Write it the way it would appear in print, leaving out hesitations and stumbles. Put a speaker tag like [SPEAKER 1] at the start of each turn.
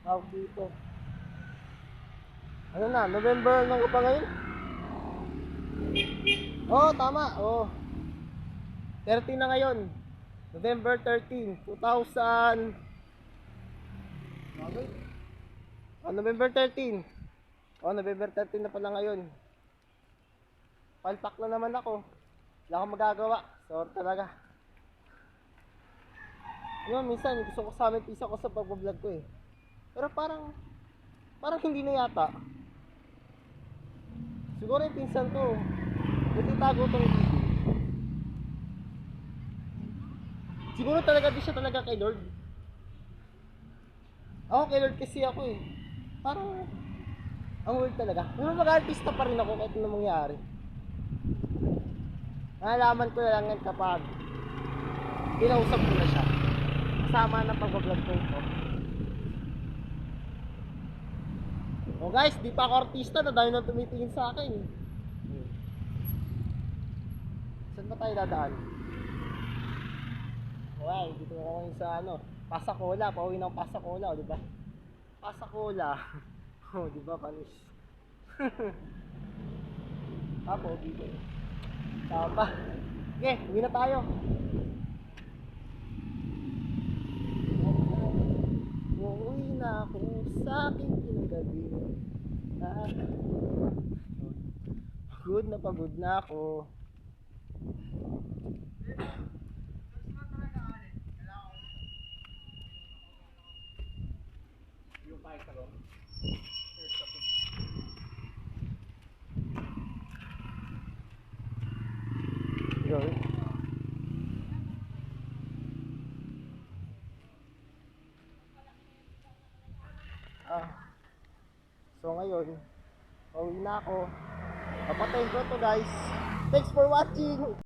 [SPEAKER 1] Tawag dito. Ano na, November lang pa ngayon? Oo, tama. Oo. 13 na ngayon. November 13, 2000. Oh, November 13. Oh, November 13 na pala ngayon. Palpak na naman ako. Wala akong magagawa. Sorry talaga. Yun, minsan gusto ko sa amin pisa ko sa pagbablog ko eh. Pero parang hindi na yata. Siguro yung pinsan ko. Nagtitago tong video. Siguro talaga di siya talaga kay Lord. Ako kay Lord kasi ako eh. Parang ang weird talaga. Pero mag-artista pa rin ako kahit ano mangyari. Nalaman ko na lang yan kapag kinausap ko na siya. Kasama na pag-vlog ko ito. Oh guys, di pa ako artista na dahil nang tumitingin sa akin. Saan ba tayo dadaan? Okay, dito ako ngayon sa ano, Pasacola, pauwi ng Pasacola, di ba? Pasacola. Oh, di ba, panis? Apo, dito. Tama. Okay, uwi na tayo. Uuwi na ako sa aking pinagabi. Pagod na ako. Yun. So ngayon, pauwi na ako. Papatayin ko to guys. Thanks for watching!